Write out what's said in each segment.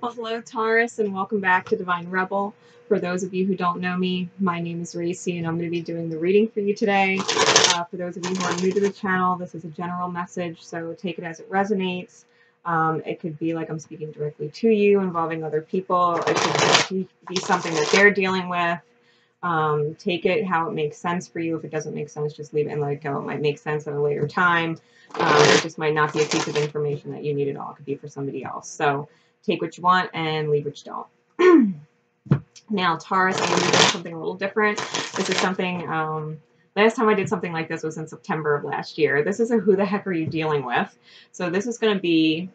Well, hello, Taurus, and welcome back to Divine Rebel. For those of you who don't know me, my name is Racy, and I'm going to be doing the reading for you today. For those of you who are new to the channel, this is a general message, so take it as it resonates. It could be like I'm speaking directly to you, involving other people. It could be something that they're dealing with. Take it how it makes sense for you. If it doesn't make sense, just leave it and let it go. It might make sense at a later time. It just might not be a piece of information that you need at all. It could be for somebody else. So take what you want and leave what you don't. Now, Taurus, I'm going to be doing something a little different. This is something, last time I did something like this was in September of last year. This is a who the heck are you dealing with? So this is going to be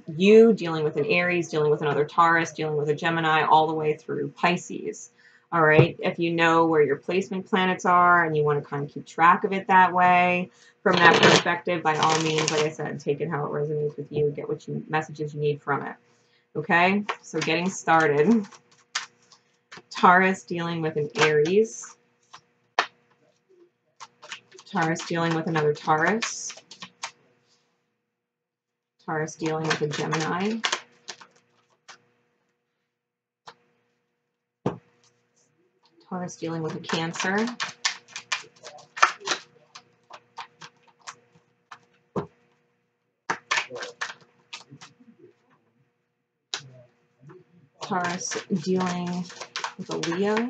you dealing with an Aries, dealing with another Taurus, dealing with a Gemini, all the way through Pisces. All right, if you know where your placement planets are and you want to kind of keep track of it that way, from that perspective, by all means, like I said, take it how it resonates with you, get what messages you need from it. Okay, so getting started. Taurus dealing with an Aries. Taurus dealing with another Taurus. Taurus dealing with a Gemini. Taurus dealing with a Cancer. Taurus dealing with a Leo.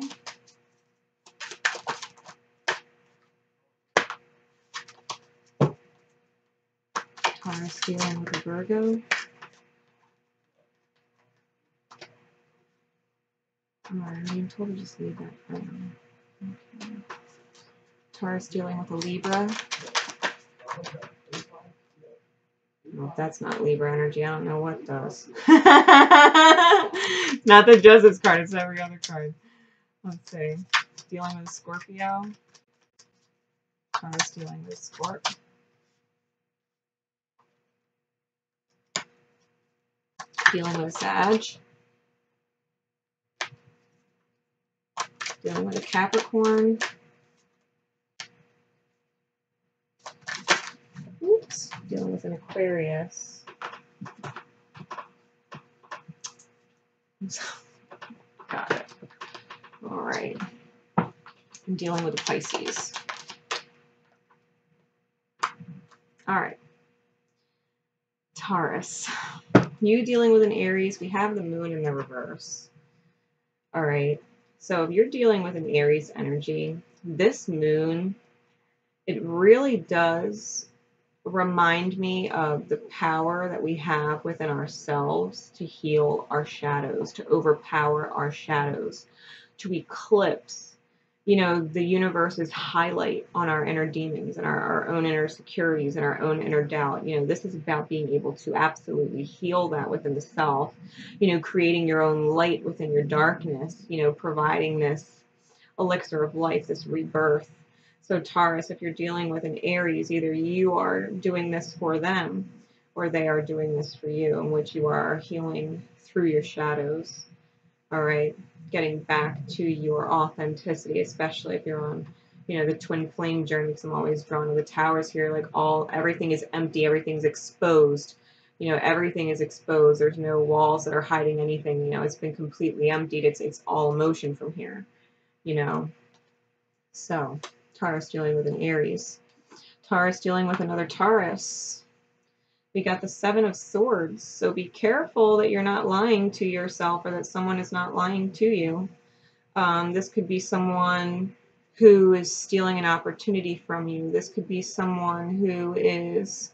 Taurus dealing with a Virgo. I'm told to just leave that for now. Okay. Taurus dealing with a Libra. Well, if that's not Libra energy, I don't know what does. Not the Justice card, it's every other card. Let's see. Dealing with a Scorpio. Taurus dealing with Scorp. Dealing with a Sag. Dealing with a Capricorn. Oops. Dealing with an Aquarius. Got it. All right. I'm dealing with a Pisces. All right. Taurus. You dealing with an Aries. We have the moon in the reverse. All right. So if you're dealing with an Aries energy, this moon, it really does remind me of the power that we have within ourselves to heal our shadows, to overpower our shadows, to eclipse, the universe's highlight on our inner demons and our own inner securities and our own inner doubt. This is about being able to absolutely heal that within the self, creating your own light within your darkness, providing this elixir of life, this rebirth. So Taurus, if you're dealing with an Aries, either you are doing this for them or they are doing this for you, in which you are healing through your shadows. All right, getting back to your authenticity, especially if you're on, the twin flame journey, because I'm always drawn to the towers here, like everything is empty, everything's exposed. Everything is exposed. There's no walls that are hiding anything. It's been completely emptied. It's all emotion from here. So Taurus dealing with an Aries. Taurus dealing with another Taurus. We got the Seven of Swords. So be careful that you're not lying to yourself or that someone is not lying to you. This could be someone who is stealing an opportunity from you. This could be someone who is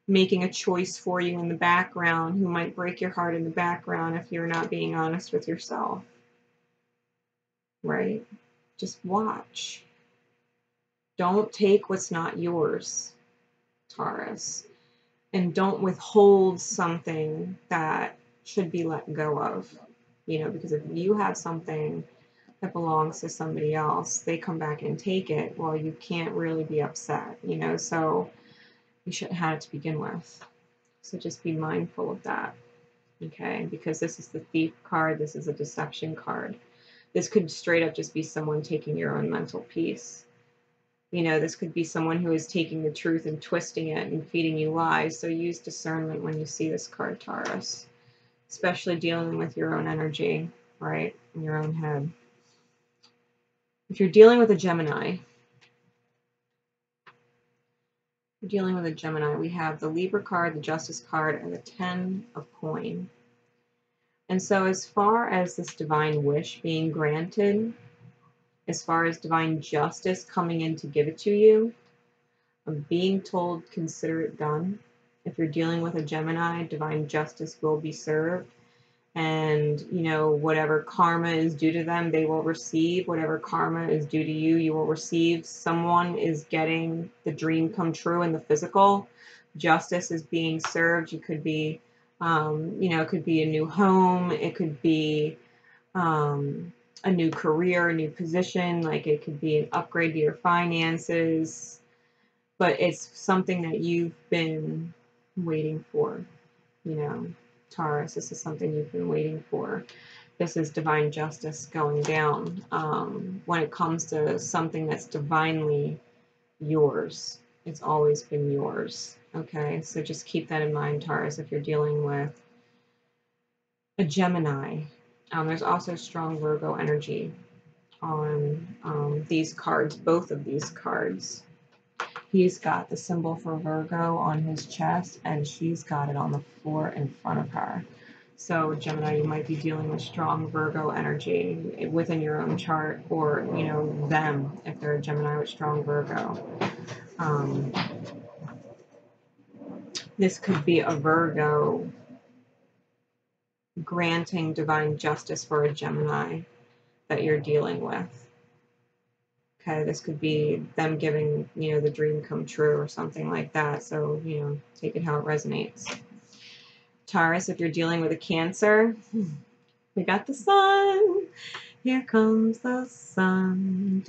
making a choice for you in the background, who might break your heart in the background if you're not being honest with yourself. Right? Just watch. Don't take what's not yours, Taurus. And don't withhold something that should be let go of. Because if you have something that belongs to somebody else, they come back and take it, well, you can't really be upset, so you shouldn't have it to begin with. So just be mindful of that, okay? Because this is the Thief card, this is a deception card. This could straight up just be someone taking your own mental peace. This could be someone who is taking the truth and twisting it and feeding you lies. So use discernment when you see this card, Taurus. especially dealing with your own energy, right, in your own head. If you're dealing with a Gemini, we have the Libra card, the Justice card, and the 10 of coin. And so as far as this divine wish being granted, as far as divine justice coming in to give it to you, I'm being told, consider it done. If you're dealing with a Gemini, divine justice will be served. And, you know, whatever karma is due to them, they will receive. Whatever karma is due to you, you will receive. Someone is getting the dream come true in the physical. Justice is being served. You could be, you know, it could be a new home. It could be a new career, a new position. Like it could be an upgrade to your finances. But it's something that you've been waiting for, you know. Taurus, this is something you've been waiting for. This is divine justice going down when it comes to something that's divinely yours. It's always been yours. Okay, so just keep that in mind, Taurus, if you're dealing with a Gemini. There's also strong Virgo energy on these cards, both of these cards. He's got the symbol for Virgo on his chest, and she's got it on the floor in front of her. So, Gemini, you might be dealing with strong Virgo energy within your own chart, or, you know, them, if they're a Gemini with strong Virgo. This could be a Virgo granting divine justice for a Gemini that you're dealing with. Okay, this could be them giving, you know, the dream come true or something like that. So, you know, take it how it resonates. Taurus, if you're dealing with a Cancer, we got the sun. Here comes the sun.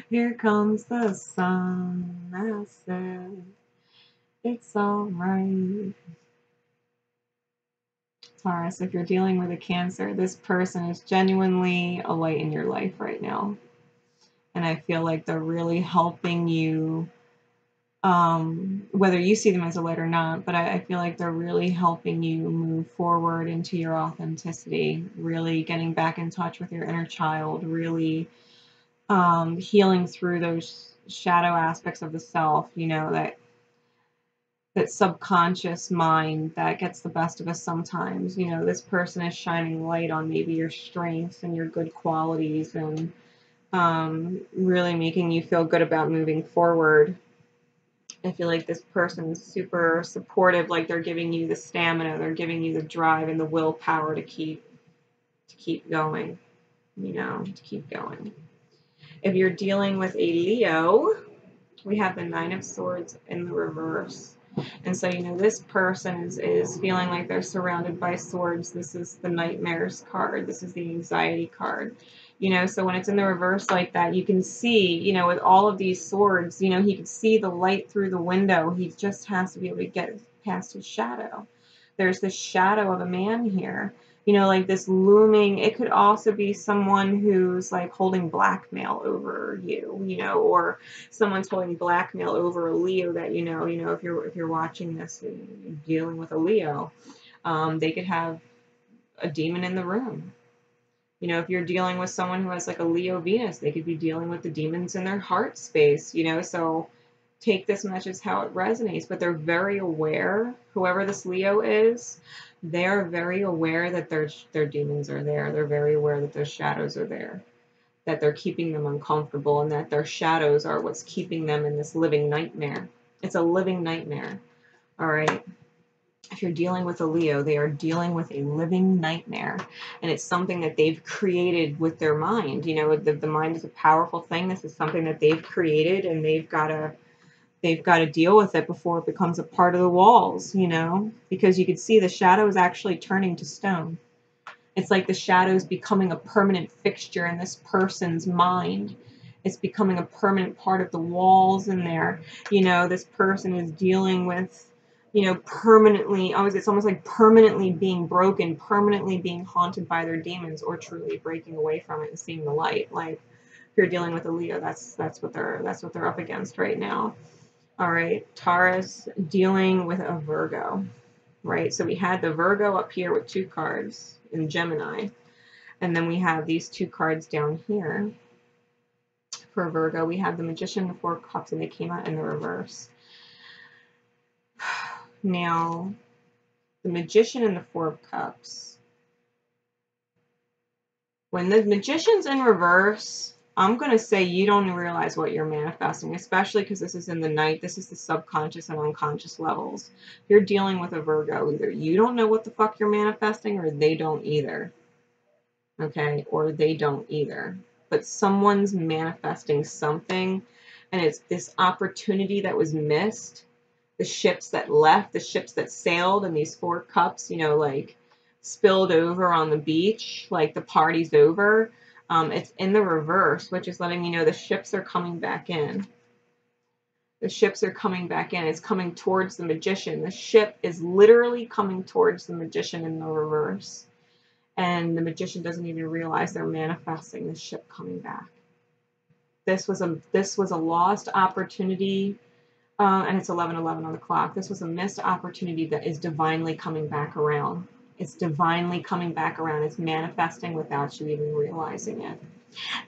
Here comes the sun. I said, it's all right. Taurus, if you're dealing with a Cancer, this person is genuinely a light in your life right now. And I feel like they're really helping you, whether you see them as a light or not, but I feel like they're really helping you move forward into your authenticity, really getting back in touch with your inner child, really healing through those shadow aspects of the self, you know, that subconscious mind that gets the best of us sometimes. You know, this person is shining light on maybe your strengths and your good qualities, and really making you feel good about moving forward. I feel like this person is super supportive, like they're giving you the stamina, they're giving you the drive and the willpower to keep going, you know, to keep going. If you're dealing with a Leo, we have the 9 of Swords in the reverse. And so, you know, this person is feeling like they're surrounded by swords. This is the Nightmares card. This is the Anxiety card. You know, so when it's in the reverse like that, you can see, you know, with all of these swords, you know, he can see the light through the window. He just has to be able to get past his shadow. There's this shadow of a man here. You know, like this looming, it could also be someone who's like holding blackmail over you, you know, or someone's holding blackmail over a Leo that, you know, if you're watching this and dealing with a Leo, they could have a demon in the room. You know, if you're dealing with someone who has like a Leo Venus, they could be dealing with the demons in their heart space, you know, so take this message as how it resonates, but they're very aware, whoever this Leo is, they're very aware that their demons are there. They're very aware that their shadows are there, that they're keeping them uncomfortable, and that their shadows are what's keeping them in this living nightmare. It's a living nightmare. All right. If you're dealing with a Leo, they are dealing with a living nightmare, and it's something that they've created with their mind. You know, the mind is a powerful thing. This is something that they've created, and they've got to deal with it before it becomes a part of the walls, you know, because you could see the shadows actually turning to stone. It's like the shadows becoming a permanent fixture in this person's mind. It's becoming a permanent part of the walls in there. You know, this person is dealing with, you know, permanently, it's almost like permanently being broken, permanently being haunted by their demons, or truly breaking away from it and seeing the light. Like, if you're dealing with a Leo, that's what they're up against right now. All right, Taurus, dealing with a Virgo. right? So we had the Virgo up here with 2 cards in Gemini. And then we have these 2 cards down here. For Virgo, we have the Magician and the 4 of Cups, and they came out in the reverse. Now, the Magician and the 4 of Cups. When the Magician's in reverse, I'm going to say you don't realize what you're manifesting, especially because this is in the night. This is the subconscious and unconscious levels. You're dealing with a Virgo. Either you don't know what the fuck you're manifesting, or they don't either. Okay? Or they don't either. But someone's manifesting something, and it's this opportunity that was missed. The ships that left, the ships that sailed, and these 4 cups, you know, like spilled over on the beach, like the party's over. It's in the reverse, which is letting me know the ships are coming back in. The ships are coming back in. It's coming towards the Magician. The ship is literally coming towards the Magician in the reverse. And the Magician doesn't even realize they're manifesting the ship coming back. This was a lost opportunity, and it's 11:11 on the clock. This was a missed opportunity that is divinely coming back around. It's divinely coming back around. It's manifesting without you even realizing it.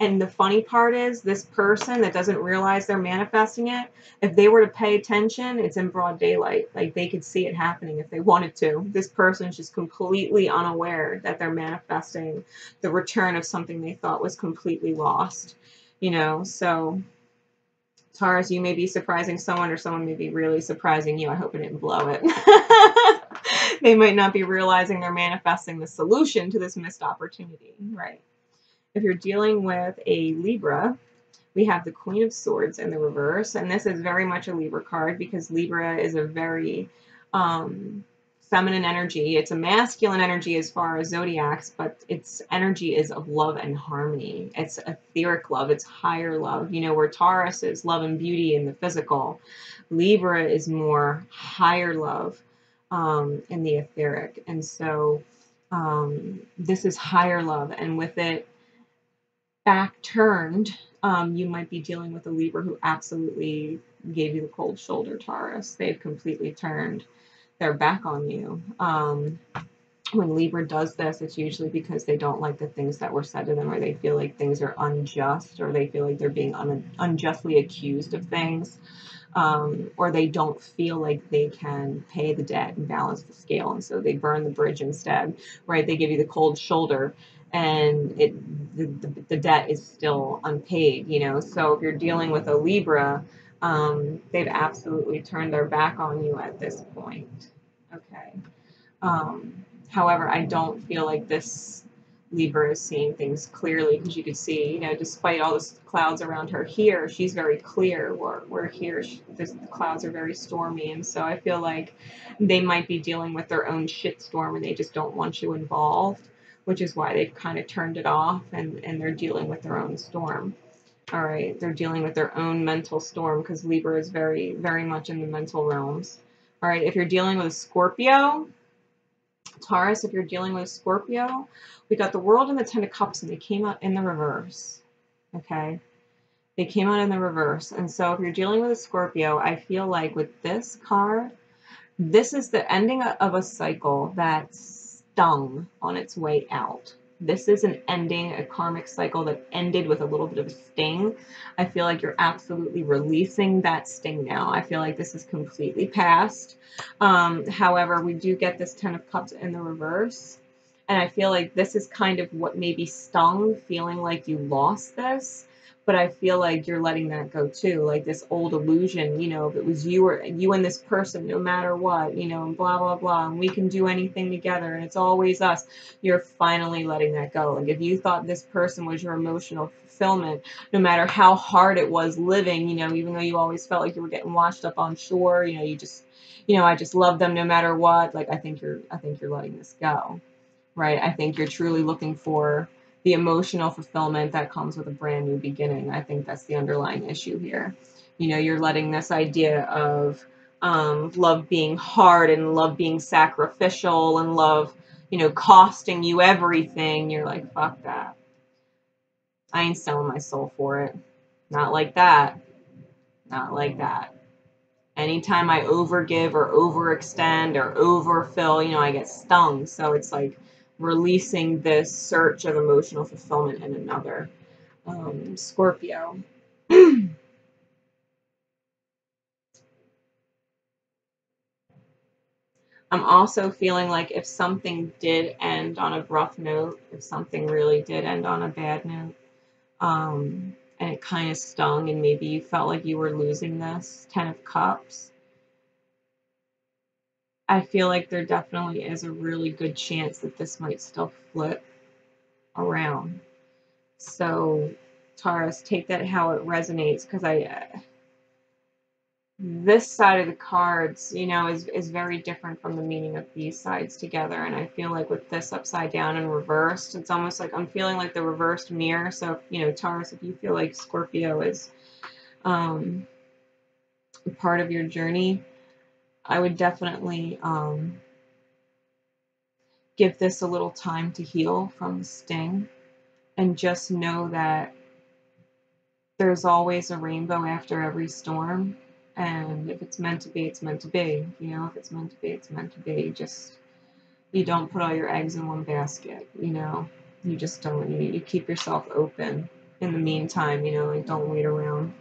And the funny part is, this person that doesn't realize they're manifesting it, if they were to pay attention, it's in broad daylight. Like, they could see it happening if they wanted to. This person is just completely unaware that they're manifesting the return of something they thought was completely lost. You know, so Taurus, you may be surprising someone, or someone may be really surprising you. I hope I didn't blow it. They might not be realizing they're manifesting the solution to this missed opportunity, right? If you're dealing with a Libra, we have the Queen of Swords in the reverse, and this is very much a Libra card because Libra is a very feminine energy. It's a masculine energy as far as zodiacs, but its energy is of love and harmony. It's etheric love. It's higher love. You know, where Taurus is love and beauty in the physical, Libra is more higher love in the etheric. And so this is higher love, and with it back turned, you might be dealing with a Libra who absolutely gave you the cold shoulder, Taurus. They've completely turned their back on you. When Libra does this, it's usually because they don't like the things that were said to them, or they feel like things are unjust, or they feel like they're being unjustly accused of things, or they don't feel like they can pay the debt and balance the scale, and so they burn the bridge instead, right? They give you the cold shoulder, and the debt is still unpaid, you know? So if you're dealing with a Libra, they've absolutely turned their back on you at this point. Okay. However, I don't feel like this Libra is seeing things clearly, because you could see, you know, despite all the clouds around her here, she's very clear. Where here, the clouds are very stormy, and so I feel like they might be dealing with their own shitstorm, and they just don't want you involved, which is why they've kind of turned it off, and they're dealing with their own storm. All right, they're dealing with their own mental storm, because Libra is very, very much in the mental realms. All right, if you're dealing with a Scorpio, Taurus, if you're dealing with a Scorpio, we got the World and the Ten of Cups, and they came out in the reverse. Okay? They came out in the reverse. And so if you're dealing with a Scorpio, I feel like with this card, this is the ending of a cycle that stung on its way out. This is an ending, a karmic cycle that ended with a little bit of a sting. I feel like you're absolutely releasing that sting now. I feel like this is completely past. However, we do get this Ten of Cups in the reverse. And I feel like this is kind of what maybe stung, feeling like you lost this. But I feel like you're letting that go too. Like this old illusion, you know, if it was you or you and this person, no matter what, you know, and blah, blah, blah, and we can do anything together, and it's always us. You're finally letting that go. Like if you thought this person was your emotional fulfillment, no matter how hard it was living, you know, even though you always felt like you were getting washed up on shore, you know, you just, you know, I just love them no matter what. Like I think you're letting this go, right? I think you're truly looking for the emotional fulfillment that comes with a brand new beginning. I think that's the underlying issue here. You know, you're letting this idea of love being hard and love being sacrificial and love, you know, costing you everything. You're like, fuck that. I ain't selling my soul for it. Not like that. Not like that. Anytime I overgive or overextend or overfill, you know, I get stung. So it's like releasing this search of emotional fulfillment in another. Scorpio. I'm also feeling like if something did end on a rough note, if something really did end on a bad note, and it kind of stung, and maybe you felt like you were losing this, 10 of Cups, I feel like there definitely is a really good chance that this might still flip around. So, Taurus, take that how it resonates, because this side of the cards, you know, is very different from the meaning of these sides together. And I feel like with this upside down and reversed, it's almost like I'm feeling like the reversed mirror. So, you know, Taurus, if you feel like Scorpio is part of your journey, I would definitely give this a little time to heal from the sting, and just know that there's always a rainbow after every storm. And if it's meant to be, it's meant to be. You know, if it's meant to be, it's meant to be. Just, you don't put all your eggs in one basket, you know. You just don't. You keep yourself open in the meantime, you know, and don't wait around.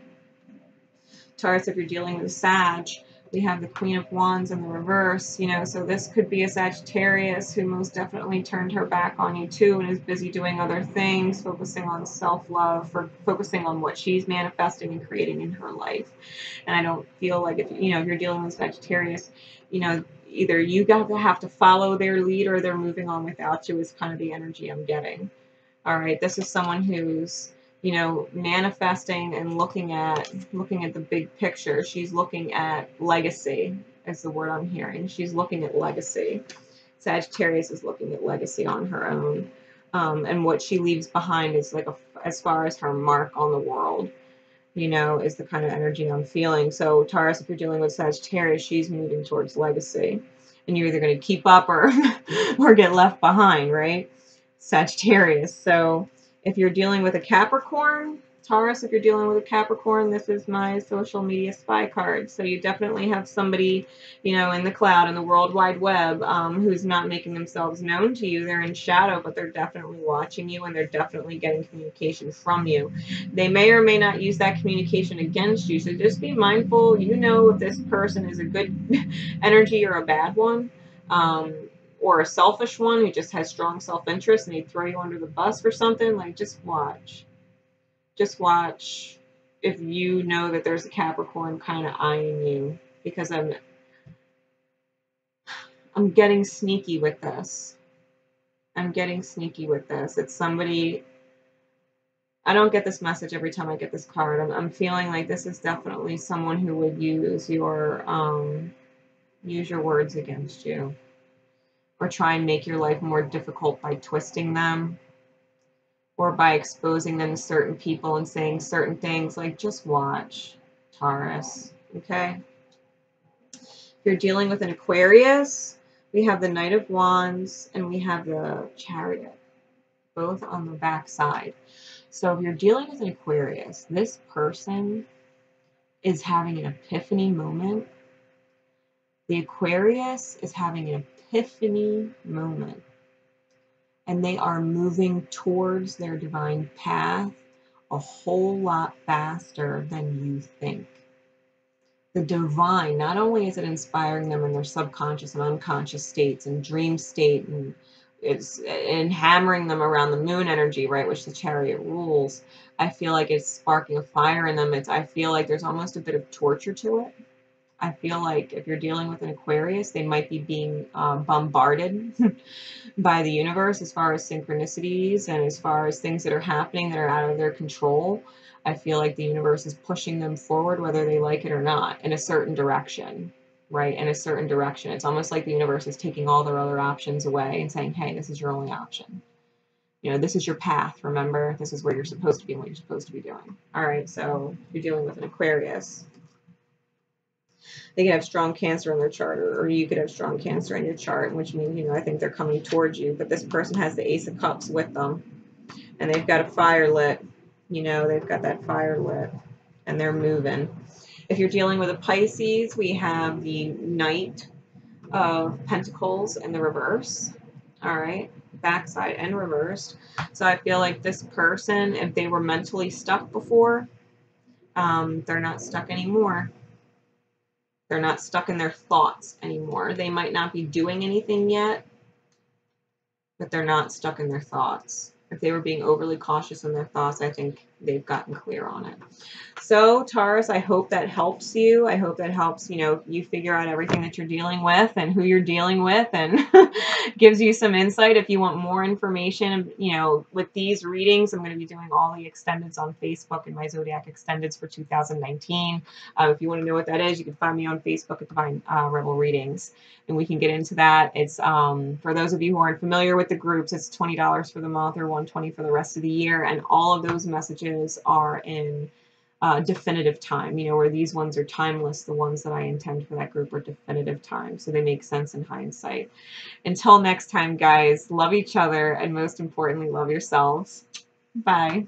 Taurus, if you're dealing with a Sag, we have the Queen of Wands in the reverse, you know, so this could be a Sagittarius who most definitely turned her back on you too and is busy doing other things, focusing on self-love, focusing on what she's manifesting and creating in her life. And I don't feel like, if you know, if you're dealing with Sagittarius, you know, either you have to follow their lead or they're moving on without you is kind of the energy I'm getting. All right, this is someone who's, you know, manifesting and looking at the big picture. She's looking at legacy is the word I'm hearing. She's looking at legacy. Sagittarius is looking at legacy on her own. And what she leaves behind is like as far as her mark on the world, you know, is the kind of energy I'm feeling. So Taurus, if you're dealing with Sagittarius, she's moving towards legacy. And you're either going to keep up or or get left behind, right? Sagittarius. So if you're dealing with a Capricorn, Taurus, if you're dealing with a Capricorn, this is my social media spy card. So you definitely have somebody, you know, in the cloud, in the World Wide Web, who's not making themselves known to you. They're in shadow, but they're definitely watching you, and they're definitely getting communication from you. They may or may not use that communication against you. So just be mindful. You know if this person is a good energy or a bad one. Or a selfish one who just has strong self-interest and they throw you under the bus for something, like just watch. Just watch if you know that there's a Capricorn kind of eyeing you, because I'm getting sneaky with this. I'm getting sneaky with this. It's somebody. I don't get this message every time I get this card. I'm feeling like this is definitely someone who would use your words against you, or try and make your life more difficult by twisting them, or by exposing them to certain people and saying certain things. Like, just watch, Taurus, okay? If you're dealing with an Aquarius, we have the Knight of Wands and we have the Chariot, both on the back side. So if you're dealing with an Aquarius, this person is having an epiphany moment. The Aquarius is having an epiphany moment, and they are moving towards their divine path a whole lot faster than you think. The divine, not only is it inspiring them in their subconscious and unconscious states and dream state, and it's hammering them around the moon energy, right, which the Chariot rules. I feel like it's sparking a fire in them. I feel like there's almost a bit of torture to it. I feel like if you're dealing with an Aquarius, they might be being bombarded by the universe as far as synchronicities and as far as things that are happening that are out of their control. I feel like the universe is pushing them forward, whether they like it or not, in a certain direction, right? In a certain direction. It's almost like the universe is taking all their other options away and saying, hey, this is your only option. You know, this is your path, remember? This is where you're supposed to be and what you're supposed to be doing. All right, so you're dealing with an Aquarius. They could have strong Cancer in their chart, or you could have strong Cancer in your chart, which means, you know, I think they're coming towards you. But this person has the Ace of Cups with them, and they've got a fire lit. You know, they've got that fire lit, and they're moving. If you're dealing with a Pisces, we have the Knight of Pentacles in the reverse. All right, backside and reversed. So I feel like this person, if they were mentally stuck before, they're not stuck anymore. They're not stuck in their thoughts anymore. They might not be doing anything yet, but they're not stuck in their thoughts. If they were being overly cautious in their thoughts, I think they've gotten clear on it. So Taurus, I hope that helps you. I hope that helps, you figure out everything that you're dealing with and who you're dealing with, and gives you some insight. If you want more information, with these readings, I'm going to be doing all the extendeds on Facebook and my Zodiac extendeds for 2019. If you want to know what that is, you can find me on Facebook at Divine Rebel Readings, and we can get into that. It's for those of you who aren't familiar with the groups, it's $20 for the month or $120 for the rest of the year, and all of those messages are in definitive time, where these ones are timeless. The ones that I intend for that group are definitive time, so they make sense in hindsight. Until next time, guys, love each other, and most importantly, love yourselves. Bye.